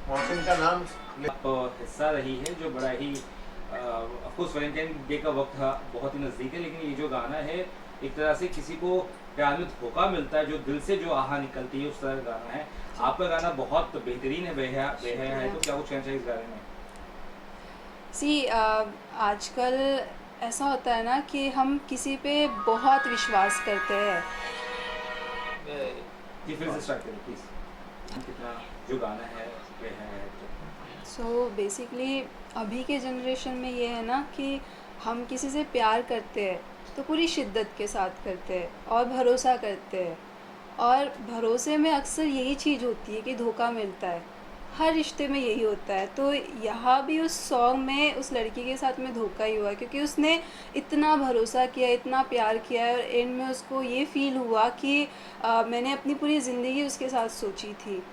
मोहसिन का नाम हिस्सा रही है, जो बड़ा ही ऑफ कोर्स वैलेंटाइन डे का वक्त बहुत ही नज़दीक है, लेकिन ये जो गाना है एक तरह से किसी को प्यार में धोखा मिलता है, जो दिल से जो आहा निकलती है, उस तरह का गाना है। आपका गाना बहुत बेहतरीन है, बेहया बेहया है, शुक्रिया। तो क्या कुछ कहना चाहिए इस गाने में? सी आजकल ऐसा होता है ना कि हम किसी पे बहुत विश्वास करते हैं। जी फिर से स्टार्ट करें प्लीज़। कितना जो गाना है बेहया है तो। सो बेसिकली अभी के जनरेशन में ये है ना कि हम किसी से प्यार करते हैं तो पूरी शिद्दत के साथ करते हैं और भरोसा करते हैं, और भरोसे में अक्सर यही चीज़ होती है कि धोखा मिलता है। हर रिश्ते में यही होता है, तो यहाँ भी उस सॉन्ग में उस लड़की के साथ में धोखा ही हुआ, क्योंकि उसने इतना भरोसा किया, इतना प्यार किया है, और एंड में उसको ये फ़ील हुआ कि मैंने अपनी पूरी ज़िंदगी उसके साथ सोची थी,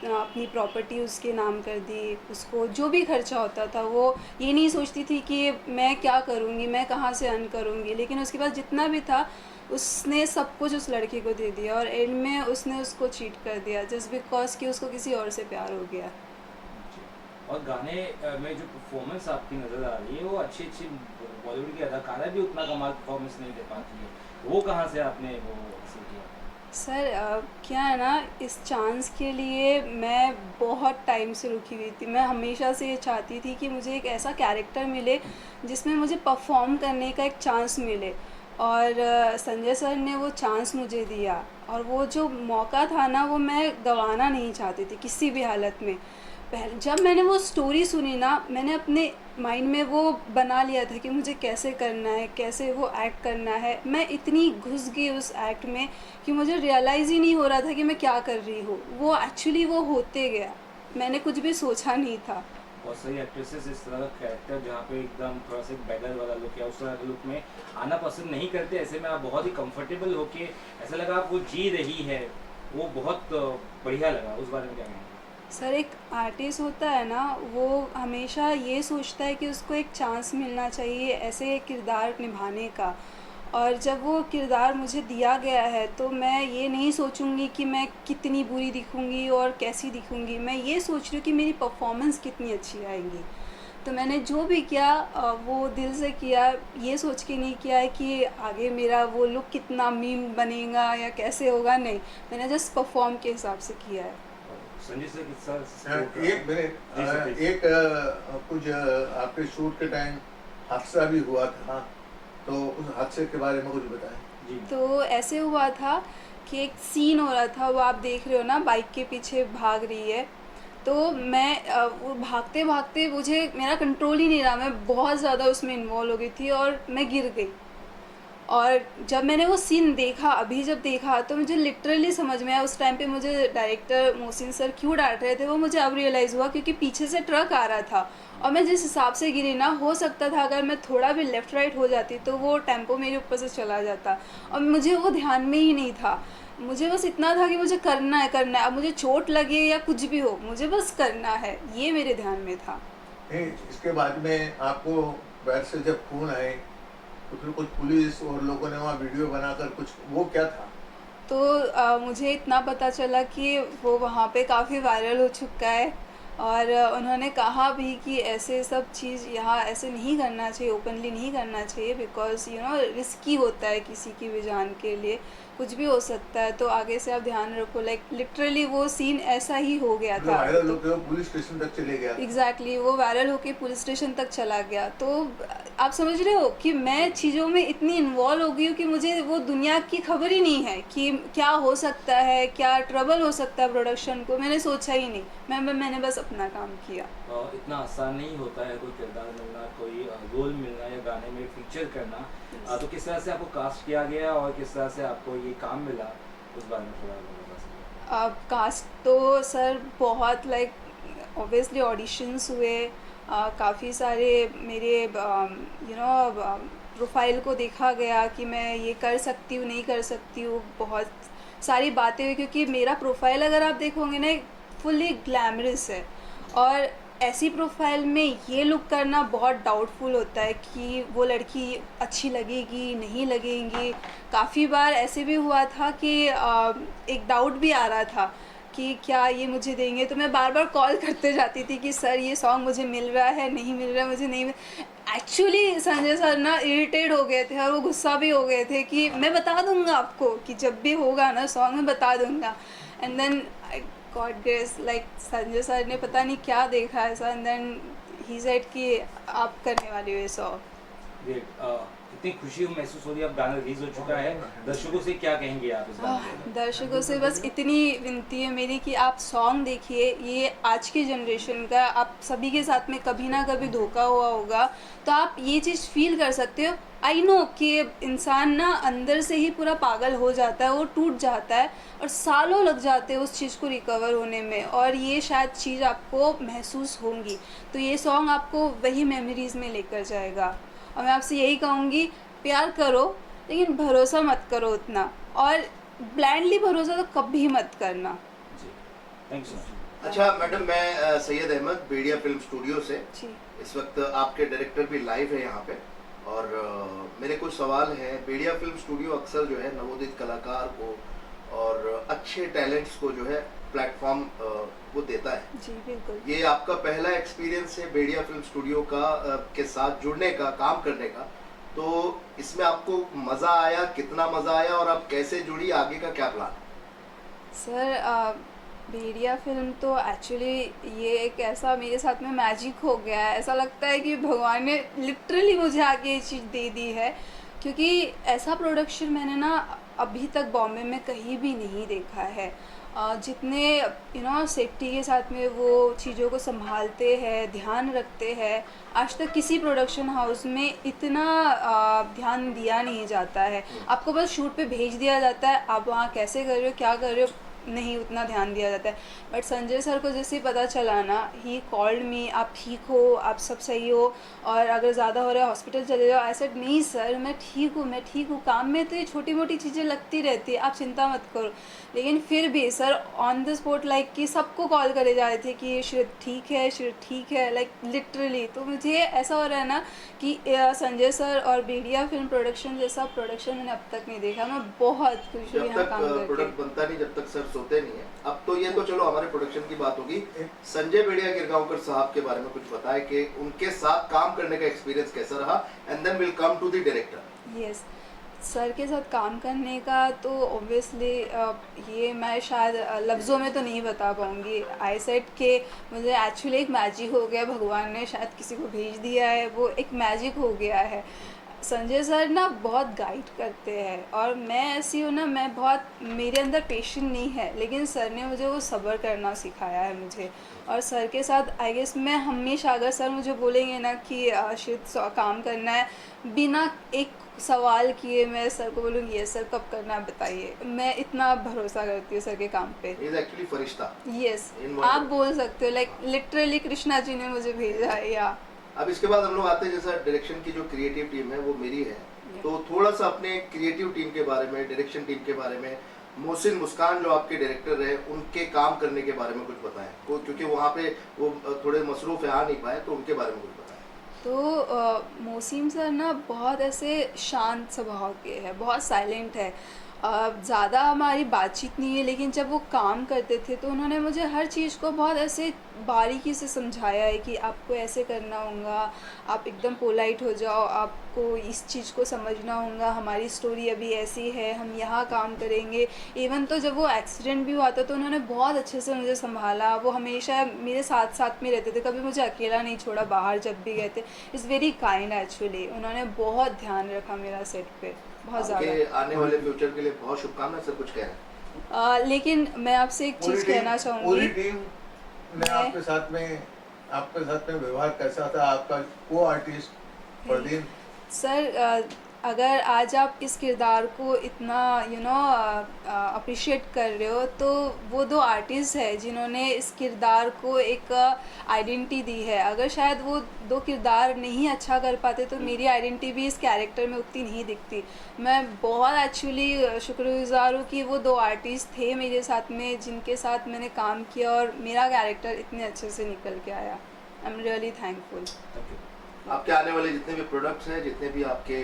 अपनी प्रॉपर्टी उसके नाम कर दी, उसको जो भी खर्चा होता था वो ये नहीं सोचती थी कि मैं क्या करूँगी, मैं कहाँ से अर्न करूँगी, लेकिन उसके पास जितना भी था उसने सब कुछ उस लड़के को दे दिया, और एंड में उसने उसको चीट कर दिया जस्ट बिकॉज कि उसको किसी और से प्यार हो गया। जी। और गाने में जो परफॉर्मेंस आपकी नज़र आ रही है, वो अच्छी अच्छी बॉलीवुड की अदाकारा भी उतना कमाल परफॉर्मेंस नहीं दे पाती है, वो कहाँ से आपने वो हासिल किया? सर क्या है ना, इस चांस के लिए मैं बहुत टाइम से रुकी हुई थी। मैं हमेशा से ये चाहती थी कि मुझे एक ऐसा कैरेक्टर मिले जिसमें मुझे परफॉर्म करने का एक चांस मिले, और संजय सर ने वो चांस मुझे दिया, और वो जो मौका था ना वो मैं गंवाना नहीं चाहती थी किसी भी हालत में। पहले जब मैंने वो स्टोरी सुनी ना, मैंने अपने माइंड में वो बना लिया था कि मुझे कैसे करना है, कैसे वो एक्ट करना है। मैं इतनी घुस गई उस एक्ट में कि मुझे रियलाइज़ ही नहीं हो रहा था कि मैं क्या कर रही हूँ। वो एक्चुअली वो होते गया, मैंने कुछ भी सोचा नहीं था। बहुत सारी एक्ट्रेसेस इस तरह का कैरेक्टर जहाँ पे एकदम थोड़ा सा बैगर वाला लुक या उस तरह के लुक में आना पसंद नहीं करते, ऐसे में आप बहुत ही कंफर्टेबल होके ऐसा लगा आप वो जी रही है, वो बहुत बढ़िया लगा। उस बारे में क्या कहेंगे? सर एक आर्टिस्ट होता है ना, वो हमेशा ये सोचता है कि उसको एक चांस मिलना चाहिए ऐसे किरदार निभाने का, और जब वो किरदार मुझे दिया गया है तो मैं ये नहीं सोचूंगी कि मैं कितनी बुरी दिखूंगी और कैसी दिखूंगी, मैं ये सोच रही हूँ कि मेरी परफॉर्मेंस कितनी अच्छी आएगी। तो मैंने जो भी किया वो दिल से किया, ये सोच के नहीं किया है कि आगे मेरा वो लुक कितना मीम बनेगा या कैसे होगा, नहीं, मैंने जस्ट परफॉर्म के हिसाब से किया है। और संजय सर किस तरह एक मिनट, जी सर प्लीज। एक कुछ आपके शूट के टाइम हादसा भी हुआ था, तो उस हादसे के बारे में कुछ बताएं। जी तो ऐसे हुआ था कि एक सीन हो रहा था, वो आप देख रहे हो ना, बाइक के पीछे भाग रही है, तो मैं वो भागते भागते मुझे मेरा कंट्रोल ही नहीं रहा, मैं बहुत ज़्यादा उसमें इन्वॉल्व हो गई थी और मैं गिर गई। और जब मैंने वो सीन देखा, अभी जब देखा, तो मुझे लिटरली समझ में आया उस टाइम पे मुझे डायरेक्टर मोहसिन सर क्यों डांट रहे थे, वो मुझे अब रियलाइज़ हुआ, क्योंकि पीछे से ट्रक आ रहा था और मैं जिस हिसाब से गिरी ना, हो सकता था अगर मैं थोड़ा भी लेफ़्ट राइट हो जाती तो वो टेम्पो मेरे ऊपर से चला जाता, और मुझे वो ध्यान में ही नहीं था। मुझे बस इतना था कि मुझे करना है, करना है, अब मुझे चोट लगे या कुछ भी हो, मुझे बस करना है, ये मेरे ध्यान में था। नहीं, इसके बाद में आपको पैर से जब खून आए तो फिर कुछ पुलिस और लोगों ने वहाँ वीडियो बनाकर कुछ, वो क्या था? तो मुझे इतना पता चला कि वो वहाँ पे काफ़ी वायरल हो चुका है, और उन्होंने कहा भी कि ऐसे सब चीज़ यहाँ ऐसे नहीं करना चाहिए, ओपनली नहीं करना चाहिए, बिकॉज़ रिस्की होता है किसी की भी जान के लिए, कुछ भी हो सकता है, तो आगे से आप ध्यान रखो। लाइक लिटरली वो सीन ऐसा ही हो गया मतलब था। वायरल तो होते हुए पुलिस स्टेशन तक चले गया था। एग्जैक्टली वो वायरल होके पुलिस स्टेशन तक चला गया। तो आप समझ रहे हो कि मैं चीज़ों में इतनी इन्वॉल्व हो गई हूँ कि मुझे वो दुनिया की खबर ही नहीं है कि क्या हो सकता है, क्या ट्रबल हो सकता है प्रोडक्शन को, मैंने सोचा ही नहीं। मैंने बस अपना काम किया। इतना आसान नहीं होता है कोई किरदार मिलना, कोई रोल मिलना या गाने में फीचर करना। तो किस तरह से आपको कास्ट किया गया और किस तरह से आपको ये काम मिला, उस बारे में थोड़ा बता सकते अब कास्ट तो सर बहुत लाइक ऑब्वियसली ऑडिशंस हुए, काफ़ी सारे मेरे प्रोफाइल को देखा गया कि मैं ये कर सकती हूँ नहीं कर सकती हूँ, बहुत सारी बातें हुई, क्योंकि मेरा प्रोफाइल अगर आप देखोगे ना फुल्ली ग्लैमरस है, और ऐसी प्रोफाइल में ये लुक करना बहुत डाउटफुल होता है कि वो लड़की अच्छी लगेगी नहीं लगेगी। काफ़ी बार ऐसे भी हुआ था कि एक डाउट भी आ रहा था कि क्या ये मुझे देंगे, तो मैं बार बार कॉल करते जाती थी कि सर ये सॉन्ग मुझे मिल रहा है, नहीं मिल रहा है, मुझे नहीं मिल। एक्चुअली संजय सर ना इरिटेट हो गए थे और वो गुस्सा भी हो गए थे कि मैं बता दूंगा आपको कि जब भी होगा ना सॉन्ग मैं बता दूंगा। And then I got grace, like Sanjay sir ने पता नहीं क्या देखा ऐसा, एंड देन ही सेड कि आप करने वाली हो ये सॉन्ग। ग्रेट। इतनी खुशी महसूस हो रही है, अब गाना रिलीज हो चुका है, दर्शकों से क्या कहेंगे आप इस गाने के बारे दर्शकों से बस इतनी विनती है मेरी कि आप सॉन्ग देखिए। ये आज की जनरेशन का आप सभी के साथ में कभी ना कभी धोखा हुआ होगा, तो आप ये चीज़ फील कर सकते हो। आई नो कि इंसान ना अंदर से ही पूरा पागल हो जाता है, वो टूट जाता है और सालों लग जाते हैं उस चीज़ को रिकवर होने में, और ये शायद चीज़ आपको महसूस होंगी। तो ये सॉन्ग आपको वही मेमोरीज़ में लेकर जाएगा। और मैं आपसे यही कहूँगी, प्यार करो लेकिन भरोसा मत करो उतना, और ब्लाइंडली भरोसा तो कभी मत करना। में। जी, थैंक यू सो मच। अच्छा मैडम, मैं सैयद अहमद बेड़िया फिल्म स्टूडियो से। जी इस वक्त आपके डायरेक्टर भी लाइव है यहाँ पे, और मेरे कुछ सवाल हैं। बेड़िया फिल्म स्टूडियो अक्सर जो है नवोदित कलाकार को और अच्छे टैलेंट्स को जो है प्लेटफॉर्म वो देता है। जी बिल्कुल। ये आपका पहला एक्सपीरियंस है बेड़िया फिल्म स्टूडियो का के साथ जुड़ने का, काम करने का, तो इसमें आपको मज़ा आया, कितना मज़ा आया और आप कैसे जुड़ी, आगे का क्या प्लान? सर भेड़िया फिल्म तो एक्चुअली ये एक ऐसा मेरे साथ में मैजिक हो गया है। ऐसा लगता है कि भगवान ने लिटरली मुझे आगे ये चीज़ दे दी है, क्योंकि ऐसा प्रोडक्शन मैंने ना अभी तक बॉम्बे में कहीं भी नहीं देखा है। जितने सेफ्टी के साथ में वो चीज़ों को संभालते हैं, ध्यान रखते हैं, आज तक किसी प्रोडक्शन हाउस में इतना ध्यान दिया नहीं जाता है। आपको बस शूट पे भेज दिया जाता है, आप वहाँ कैसे कर रहे हो, क्या कर रहे हो, नहीं उतना ध्यान दिया जाता है। बट संजय सर को जैसे ही पता चला ना, ही कॉल्ड मी, आप ठीक हो, आप सब सही हो, और अगर ज़्यादा हो रहा है हॉस्पिटल चले जाओ। आई सेड नहीं सर, मैं ठीक हूँ, काम में तो ये छोटी मोटी चीज़ें लगती रहती है, आप चिंता मत करो। लेकिन फिर भी sir on the spot like कि सबको कॉल करे जा रहे थे कि श्रेत ठीक है, लाइक लिटरली। तो मुझे ऐसा हो रहा है ना कि संजय सर और बेड़िया फिल्म प्रोडक्शन जैसा प्रोडक्शन मैंने अब तक नहीं देखा। मैं बहुत खुश हूँ जब यहाँ तक काम करके। प्रोडक्ट बनता नहीं, जब तक सर सोते नहीं है। अब तो ये तो चलो हमारे प्रोडक्शन की बात होगी। संजय बेड़िया गिरगांवकर साहब के बारे में कुछ बताएं कि उनके साथ काम करने का एक्सपीरियंस कैसा रहा, and then will come to the director. Yes, sir के साथ काम करने का तो ऑब्वियसली ये मैं शायद लफ्ज़ों में तो नहीं बता पाऊँगी। आई सेड कि मुझे एक्चुअली एक मैजिक हो गया, भगवान ने शायद किसी को भेज दिया है, वो एक मैजिक हो गया है। संजय सर ना बहुत गाइड करते हैं, और मैं ऐसी हूँ ना, मैं बहुत, मेरे अंदर पेशेंस नहीं है, लेकिन सर ने मुझे वो सब्र करना सिखाया है मुझे। और सर के साथ आई गेस मैं हमेशा, अगर सर मुझे बोलेंगे ना कि शिव काम करना है, बिना एक सवाल किए मैं सर को बोलूँगी ये सर कब करना है बताइए। मैं इतना भरोसा करती हूँ सर के काम पे। Is actually Firishta. Yes, In आप one बोल सकते हो, लाइक लिटरली कृष्णा जी ने मुझे भेजा है। या अब इसके बाद हम लोग आते हैं, जैसा डायरेक्शन की जो क्रिएटिव टीम है वो मेरी है, तो थोड़ा सा अपने क्रिएटिव टीम के बारे में, डायरेक्शन टीम के बारे में, मोहसिन मुस्कान जो आपके डायरेक्टर है उनके काम करने के बारे में कुछ बताएं। वो क्योंकि वहाँ पे वो थोड़े मसरूफ है, आ नहीं पाए, तो उनके बारे में कुछ बताएं। तो मोहसिन सर ना बहुत ऐसे शांत स्वभाव के हैं, बहुत साइलेंट है। ज़्यादा हमारी बातचीत नहीं है, लेकिन जब वो काम करते थे तो उन्होंने मुझे हर चीज़ को बहुत ऐसे बारीकी से समझाया है कि आपको ऐसे करना होगा, आप एकदम पोलाइट हो जाओ, आपको इस चीज़ को समझना होगा, हमारी स्टोरी अभी ऐसी है, हम यहाँ काम करेंगे। इवन तो जब वो एक्सीडेंट भी हुआ था तो उन्होंने बहुत अच्छे से मुझे संभाला। वो हमेशा मेरे साथ साथ में रहते थे, कभी मुझे अकेला नहीं छोड़ा बाहर जब भी गए थे। इज़ वेरी काइंड एक्चुअली, उन्होंने बहुत ध्यान रखा मेरा सेट पे, बहुत ज़्यादा। आपके आने वाले फ्यूचर के लिए बहुत शुभकामनाएं। सर कुछ कह रहे हैं? लेकिन मैं आपसे एक चीज़ कहना पूरी चाहूँगी। टीम ने आपके साथ में व्यवहार कैसा था? आपका को आर्टिस्ट परदीन, सर अगर आज आप इस किरदार को इतना अप्रिशिएट कर रहे हो, तो वो दो आर्टिस्ट है जिन्होंने इस किरदार को एक आइडेंटिटी दी है। अगर शायद वो दो किरदार नहीं अच्छा कर पाते तो मेरी आइडेंटिटी भी इस कैरेक्टर में उतनी नहीं दिखती। मैं बहुत एक्चुअली शुक्रगुजार हूँ कि वो दो आर्टिस्ट थे मेरे साथ में, जिनके साथ मैंने काम किया और मेरा कैरेक्टर इतने अच्छे से निकल के आया। I am really thankful. आपके आने वाले जितने भी प्रोडक्ट्स हैं, जितने भी आपके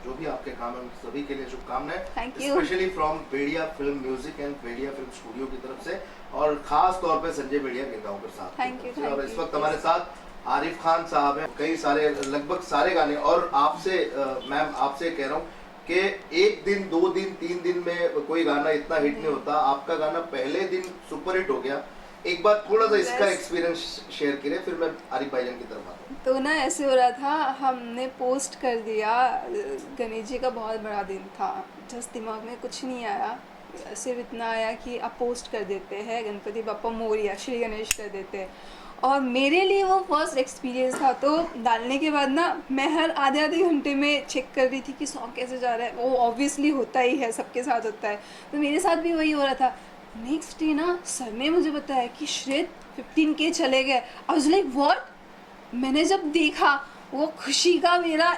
जो भी आपके काम है उन सभी के लिए शुभकामनाएं, Thank you. Specially from Bediya film music and Bediya film studio की तरफ से, और खास तौर पे संजय बेड़िया गिरगांवकर साहब Thank you, और thank इस you. वक्त हमारे साथ आरिफ खान साहब हैं। कई सारे, लगभग सारे गाने, और आपसे मैम आपसे कह रहा हूँ कि एक दिन, 2 दिन, 3 दिन में कोई गाना इतना हिट नहीं होता, आपका गाना पहले दिन सुपर हिट हो गया। एक बार थोड़ा सा इसका Yes. एक्सपीरियंस शेयर करें, फिर मैं आरिफ भाईजान की तरफ आता हूँ। तो ना ऐसे हो रहा था, हमने पोस्ट कर दिया, गणेश जी का बहुत बड़ा दिन था, जस्ट दिमाग में कुछ नहीं आया, सिर्फ इतना आया कि आप पोस्ट कर देते हैं गणपति बप्पा मोरिया, श्री गणेश कर देते हैं। और मेरे लिए वो फर्स्ट एक्सपीरियंस था, तो डालने के बाद ना मैं हर आधे आधे घंटे में चेक कर रही थी कि सॉन्ग कैसे जा रहा है। वो ऑब्वियसली होता ही है, सबके साथ होता है, तो मेरे साथ भी वही हो रहा था। नेक्स्ट डे ना सर ने मुझे बताया कि श्रेत 15K चले गए। I was like what. मैंने जब देखा, वो खुशी का मेरा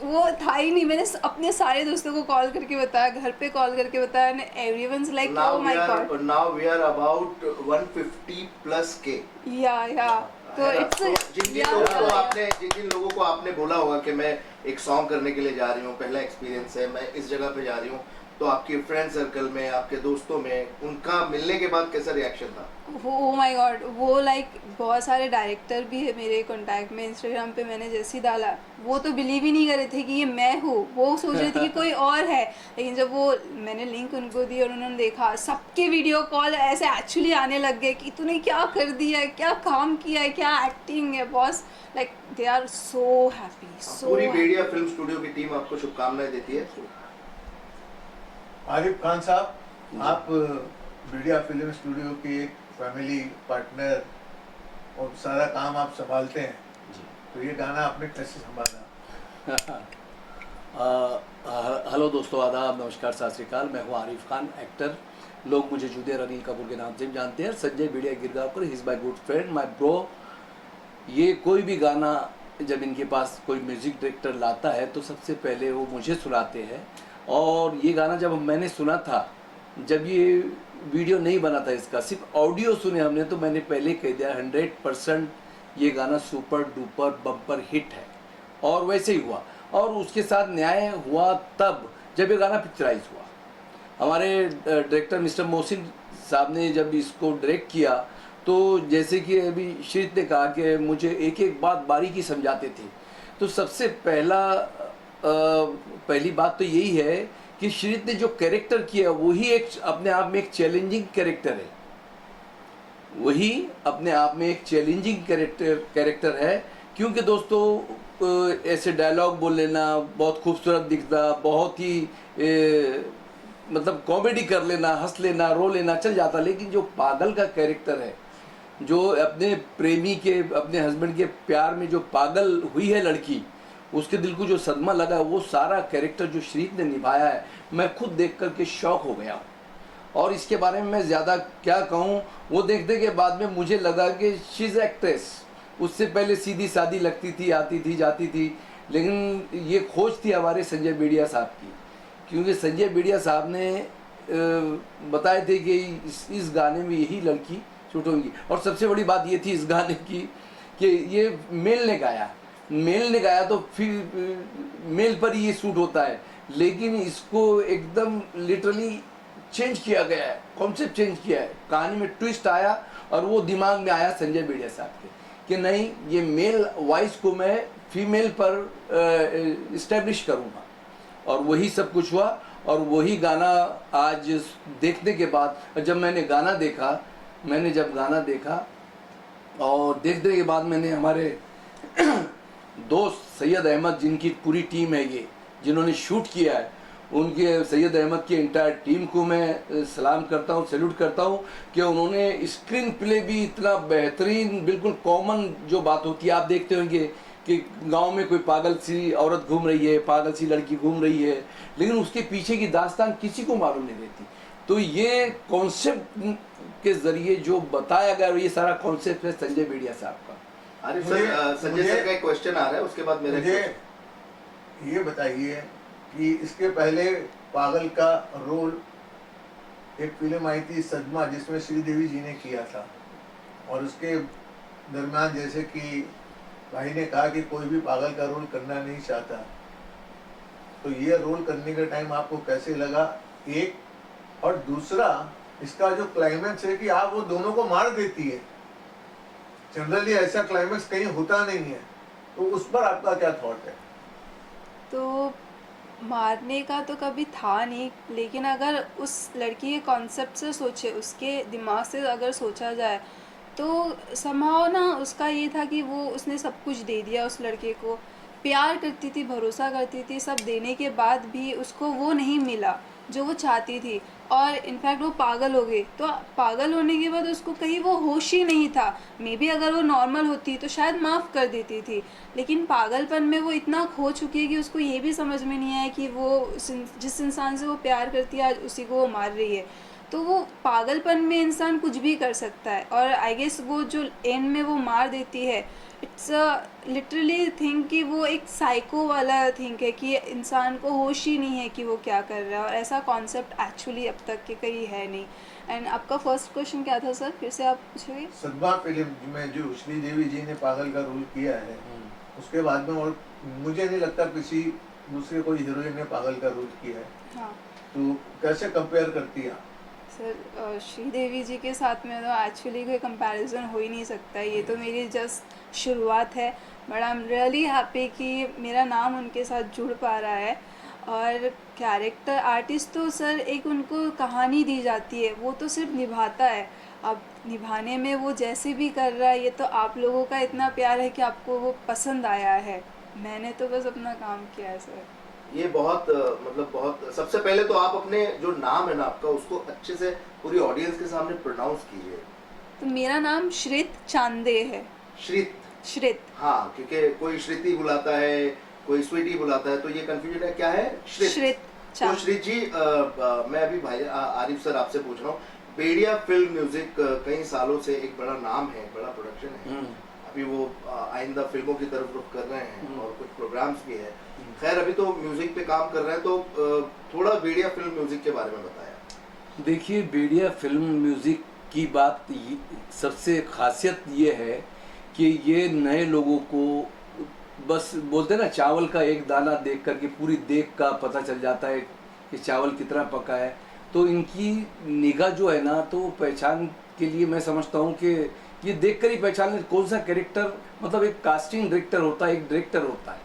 वो था ही नहीं। मैंने अपने सारे दोस्तों को कॉल करके बताया, घर पे कॉल करके बताया, and everyone's like oh my god. Now we are about 150+ K। या तो इट्स जिन जिन लोगों को आपने बोला होगा कि मैं एक सॉन्ग करने के लिए जा रही हूँ, पहला एक्सपीरियंस है, मैं इस जगह पे जा रही हूँ, तो आपके फ्रेंड सर्कल में, आपके दोस्तों में, उनका मिलने के बाद कैसा रिएक्शन था? ओह माय गॉड, वो लाइक बहुत सारे डायरेक्टर भी है मेरे कांटेक्ट में। इंस्टाग्राम पे मैंने जैसे ही डाला, वो तो बिलीव ही नहीं कर रहे थे कि ये मैं हूँ, वो सोच रहे थे कि कोई और है। लेकिन जब वो मैंने लिंक उनको दी और उन्होंने देखा, सबके वीडियो कॉल ऐसे एक्चुअली आने लग गए कि तूने क्या कर दिया है, क्या काम किया है, क्या एक्टिंग है boss. Like they are so happy, so पूरी बेड़िया फिल्म स्टूडियो की टीम आपको शुभकामनाएं देती है। आरिफ खान साहब, आप मीडिया फिल्म स्टूडियो के एक फैमिली पार्टनर और सारा काम आप संभालते हैं, तो ये गाना आपने कैसे संभाला? हेलो दोस्तों, आदाब, नमस्कार, सत श्री अकाल। मैं हूँ आरिफ खान, एक्टर। लोग मुझे जुदेर अनिल कपूर के नाम से भी जानते हैं। Sanjay Bediya Girgaonkar, he is my good friend, my bro. ये कोई भी गाना जब इनके पास कोई म्यूज़िक डायरेक्टर लाता है तो सबसे पहले वो मुझे सुनाते हैं। और ये गाना जब मैंने सुना था, जब ये वीडियो नहीं बना था इसका, सिर्फ ऑडियो सुने हमने, तो मैंने पहले कह दिया 100% ये गाना सुपर डुपर बम्पर हिट है। और वैसे ही हुआ। और उसके साथ न्याय हुआ तब जब ये गाना पिक्चराइज हुआ। हमारे डायरेक्टर मिस्टर मोहसिन साहब ने जब इसको डायरेक्ट किया, तो जैसे कि अभी श्रीत ने कहा कि मुझे एक एक बात बारीकी समझाते थे, तो सबसे पहली बात तो यही है कि श्रीत ने जो कैरेक्टर किया वही एक अपने आप में एक चैलेंजिंग कैरेक्टर है। वही अपने आप में एक चैलेंजिंग कैरेक्टर है, क्योंकि दोस्तों ऐसे डायलॉग बोल लेना, बहुत खूबसूरत दिखना, बहुत ही मतलब कॉमेडी कर लेना, हंस लेना, रो लेना चल जाता, लेकिन जो पागल का कैरेक्टर है, जो अपने प्रेमी के, अपने हस्बैंड के प्यार में जो पागल हुई है लड़की, उसके दिल को जो सदमा लगा, वो सारा कैरेक्टर जो श्रीत ने निभाया है, मैं खुद देख कर के शॉक हो गया। और इसके बारे में मैं ज़्यादा क्या कहूँ, वो देखने के बाद में मुझे लगा कि शी इज़ एक्ट्रेस। उससे पहले सीधी सादी लगती थी, आती थी, जाती थी, लेकिन ये खोज थी हमारे संजय बेड़िया साहब की, क्योंकि संजय बेड़िया साहब ने बताए थे कि इस गाने में यही लड़की शूट होगी। और सबसे बड़ी बात ये थी इस गाने की कि ये मेल ने गाया तो फिर मेल पर ही ये शूट होता है, लेकिन इसको एकदम लिटरली चेंज किया गया है, कॉन्सेप्ट चेंज किया है, कहानी में ट्विस्ट आया, और वो दिमाग में आया संजय बेड़िया साहब के कि नहीं, ये मेल वॉइस को मैं फीमेल पर इस्टेब्लिश करूँगा। और वही सब कुछ हुआ। और वही गाना आज देखने के बाद, जब मैंने गाना देखा और देखने के बाद मैंने हमारे दोस्त सैयद अहमद, जिनकी पूरी टीम है ये, जिन्होंने शूट किया है, उनके सैयद अहमद की एंटायर टीम को मैं सलाम करता हूँ, सैल्यूट करता हूँ कि उन्होंने स्क्रीन प्ले भी इतना बेहतरीन, बिल्कुल कॉमन जो बात होती है, आप देखते होंगे कि गांव में कोई पागल सी औरत घूम रही है, पागल सी लड़की घूम रही है, लेकिन उसके पीछे की दास्तान किसी को मालूम नहीं रहती। तो ये कॉन्सेप्ट के जरिए जो बताया गया, ये सारा कॉन्सेप्ट है संजय बेड़िया साहब का। अरे सर, संजय सर का एक क्वेश्चन आ रहा है, उसके बाद मेरे मुझे ये बताइए कि इसके पहले पागल का रोल एक फिल्म आई थी सदमा, जिसमें श्रीदेवी जी ने किया था, और उसके दरम्यान जैसे कि भाई ने कहा कि कोई भी पागल का रोल करना नहीं चाहता, तो ये रोल करने के टाइम आपको कैसे लगा, एक, और दूसरा इसका जो क्लाइमेक्स है कि आप वो दोनों को मार देती है, जनरली ऐसा क्लाइमेक्स कहीं होता नहीं है, तो उस पर आपका क्या थॉट है? तो मारने का तो कभी था नहीं, लेकिन अगर उस लड़की के कॉन्सेप्ट से सोचे, उसके दिमाग से अगर सोचा जाए, तो समहाउ ना उसका ये था कि वो उसने सब कुछ दे दिया उस लड़के को, प्यार करती थी, भरोसा करती थी, सब देने के बाद भी उसको वो नहीं मिला जो वो चाहती थी, और इनफैक्ट वो पागल हो गई। तो पागल होने के बाद उसको कहीं वो होश ही नहीं था। मे बी अगर वो नॉर्मल होती तो शायद माफ़ कर देती थी, लेकिन पागलपन में वो इतना खो चुकी है कि उसको ये भी समझ में नहीं आया कि वो जिस इंसान से वो प्यार करती है आज उसी को वो मार रही है। तो वो पागलपन में इंसान कुछ भी कर सकता है, और आई गेस वो जो एंड में वो मार देती है, इट्स लिटरली थिंक कि वो एक साइको वाला थिंक है कि इंसान को होश ही नहीं है कि वो क्या कर रहा है, और ऐसा कॉन्सेप्ट एक्चुअली अब तक के कहीं है नहीं। एंड आपका फर्स्ट क्वेश्चन क्या था सर, फिर से आप पूछोगे? सदमा फिल्म में जो श्रीदेवी जी ने पागल का रोल किया है, उसके बाद में और मुझे नहीं लगता किसी दूसरे कोई हीरोइन ने पागल का रोल किया है। हाँ तो कैसे कंपेयर करती है आप? सर, श्रीदेवी जी के साथ में तो एक्चुअली कोई कंपैरिजन हो ही नहीं सकता। ये तो मेरी जस्ट शुरुआत है, but I am really happy कि मेरा नाम उनके साथ जुड़ पा रहा है। और कैरेक्टर आर्टिस्ट तो सर एक उनको कहानी दी जाती है, वो तो सिर्फ निभाता है। अब निभाने में वो जैसे भी कर रहा है, ये तो आप लोगों का इतना प्यार है कि आपको वो पसंद आया है। मैंने तो बस अपना काम किया है सर। ये बहुत मतलब बहुत, सबसे पहले तो आप अपने जो नाम है ना आपका, उसको अच्छे से पूरी ऑडियंस के सामने प्रोनाउंस कीजिए। तो मेरा नाम श्रित चांदे है। श्रित? श्रित, हाँ, क्योंकि कोई श्रुति बुलाता है, कोई स्वीटी बुलाता है, तो ये कंफ्यूजन है। क्या है? श्रित। श्रित तो श्रित जी, मैं अभी भाई आरिफ सर आपसे पूछ रहा हूँ, बेड़िया फिल्म म्यूजिक कई सालों से एक बड़ा नाम है, बड़ा प्रोडक्शन है। अभी वो आइंदा फिल्मों की तरफ रुख कर रहे हैं और कुछ प्रोग्राम्स भी है। खैर अभी तो म्यूजिक पे काम कर रहे हैं, तो थोड़ा बेड़िया फिल्म म्यूजिक के बारे में बताया। देखिए, बेड़िया फिल्म म्यूजिक की बात सबसे खासियत ये है कि ये नए लोगों को, बस बोलते हैं ना, चावल का एक दाना देख करके पूरी देख का पता चल जाता है कि चावल कितना पका है। तो इनकी निगाह जो है ना, तो पहचान के लिए मैं समझता हूँ कि ये देखकर ही पहचान ले कौन सा कैरेक्टर, मतलब एक कास्टिंग डायरेक्टर होता है, एक डायरेक्टर होता है,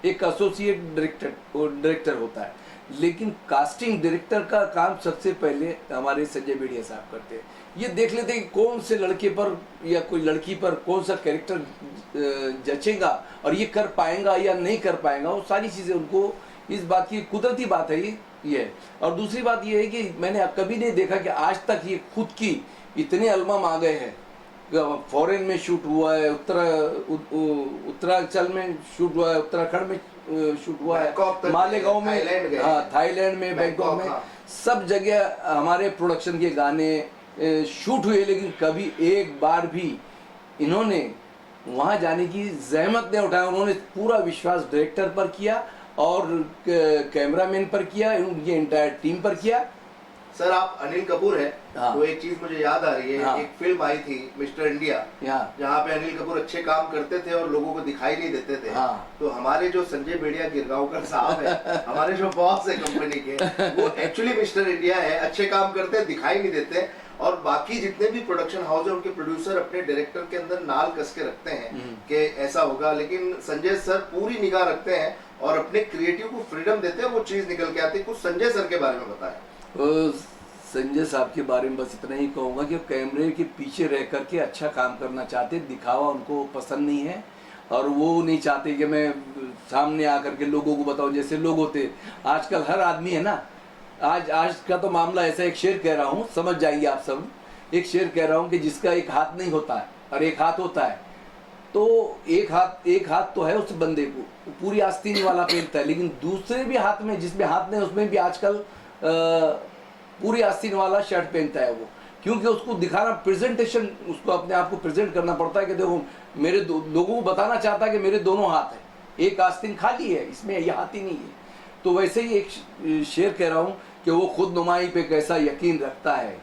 एक एसोसिएट डायरेक्टर होता है, लेकिन कास्टिंग डायरेक्टर का काम सबसे पहले हमारे संजय बेड़िया साहब करते हैं। ये देख लेते हैं कि कौन से लड़के पर या कोई लड़की पर कौन सा कैरेक्टर जचेगा और ये कर पाएगा या नहीं कर पाएगा, वो सारी चीज़ें उनको, इस बात की कुदरती बात है ये। और दूसरी बात ये है कि मैंने कभी नहीं देखा कि आज तक ये खुद की इतने एल्बम आ गए हैं, फॉरेन में शूट हुआ है, उत्तरांचल में शूट हुआ है, उत्तराखंड में शूट हुआ है, मालेगांव में, हाँ थाईलैंड में, बैंकॉक में, सब जगह हमारे प्रोडक्शन के गाने शूट हुए, लेकिन कभी एक बार भी इन्होंने वहाँ जाने की जहमत नहीं उठाया। उन्होंने पूरा विश्वास डायरेक्टर पर किया और कैमरामैन पर किया, उनकी एंटायर टीम पर किया। सर आप अनिल कपूर है, हाँ। तो एक चीज मुझे याद आ रही है, हाँ। एक फिल्म आई थी मिस्टर इंडिया, जहाँ पे अनिल कपूर अच्छे काम करते थे और लोगों को दिखाई नहीं देते थे। हाँ। तो हमारे जो संजय बेड़िया गिरगांवकर साहब है, हमारे जो बॉस है कंपनी के, वो एक्चुअली मिस्टर इंडिया है, अच्छे काम करते हैं, दिखाई नहीं देते। और बाकी जितने भी प्रोडक्शन हाउस है, उनके प्रोड्यूसर अपने डायरेक्टर के अंदर नाल कस के रखते हैं कि ऐसा होगा, लेकिन संजय सर पूरी निगाह रखते हैं और अपने क्रिएटिव को फ्रीडम देते हैं, वो चीज निकल के आती है। कुछ संजय सर के बारे में बताएं। संजय साहब के बारे में बस इतना ही कहूँगा कि कैमरे के पीछे रह करके अच्छा काम करना चाहते, दिखावा उनको पसंद नहीं है, और वो नहीं चाहते कि मैं सामने आकर के लोगों को बताऊं जैसे लोग होते। आजकल हर आदमी है ना, आज का तो मामला ऐसा, एक शेर कह रहा हूँ, समझ जाएंगे आप सब। एक शेर कह रहा हूँ कि जिसका एक हाथ नहीं होता है और एक हाथ होता है, तो एक हाथ तो है उस बंदे को, पूरी आस्तीन वाला पहनता है, लेकिन दूसरे भी हाथ में, जिसमें हाथ नहीं, उसमें भी आजकल पूरी आस्तीन वाला शर्ट पहनता है वो, क्योंकि उसको दिखाना, प्रेजेंटेशन, उसको अपने आप को प्रेजेंट करना पड़ता है कि देखो मेरे लोगों को बताना चाहता है कि मेरे दोनों हाथ हैं, एक आस्तीन खाली है, इसमें ये हाथ ही नहीं है। तो वैसे ही एक शेर कह रहा हूँ कि वो खुद नुमाई पे कैसा यकीन रखता है,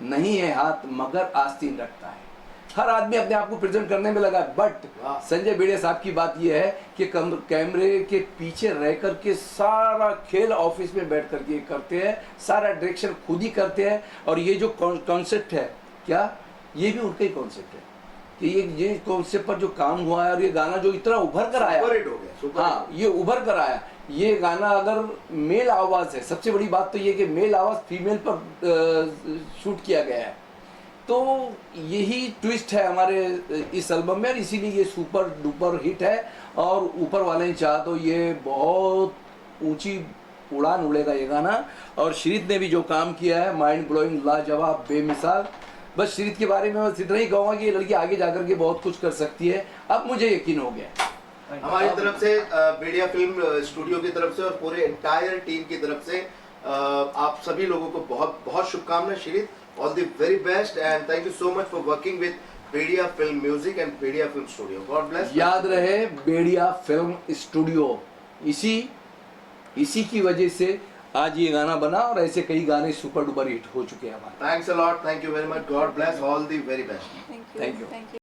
नहीं है हाथ मगर आस्तीन रखता है। हर आदमी अपने आप को प्रेजेंट करने में लगा है। बट वाह। संजय बेड़िया साहब की बात यह है कि कैमरे के पीछे रह करके सारा खेल ऑफिस में बैठ करके करते हैं, सारा डायरेक्शन खुद ही करते हैं। और ये जो कॉन्सेप्ट है, क्या ये भी उनका ही कॉन्सेप्ट है कि ये कॉन्सेप्ट पर जो काम हुआ है और ये गाना जो इतना उभर कर आया, सुपर हिट हो गया, सुपर हाँ ये उभर कर आया। ये गाना अगर मेल आवाज है, सबसे बड़ी बात तो ये कि मेल आवाज फीमेल पर शूट किया गया है, तो यही ट्विस्ट है हमारे इस एल्बम में, और इसीलिए ये सुपर डुपर हिट है। और ऊपर वाले ने चाहा तो ये बहुत ऊंची उड़ान उड़ेगा ये गाना। और श्रीत ने भी जो काम किया है, माइंड ब्लोइंग, लाजवाब, बेमिसाल। बस श्रीत के बारे में बस इतना ही कहूँगा कि ये लड़की आगे जाकर के बहुत कुछ कर सकती है, अब मुझे यकीन हो गया। हमारी तरफ से बेड़िया फिल्म स्टूडियो की तरफ से और पूरे एंटायर टीम की तरफ से आप सभी लोगों को बहुत बहुत शुभकामनाएं Shrit, all the very best and thank you so much for working with Bediya film music and Bediya film studio. God bless. याद रहे बेड़िया फिल्म स्टूडियो, इसी की वजह से आज ये गाना बना और ऐसे कई गाने सुपर डुपर हिट हो चुके हैं हमारे। Thanks a lot, thank you very much, God bless, all the very best. Thank you.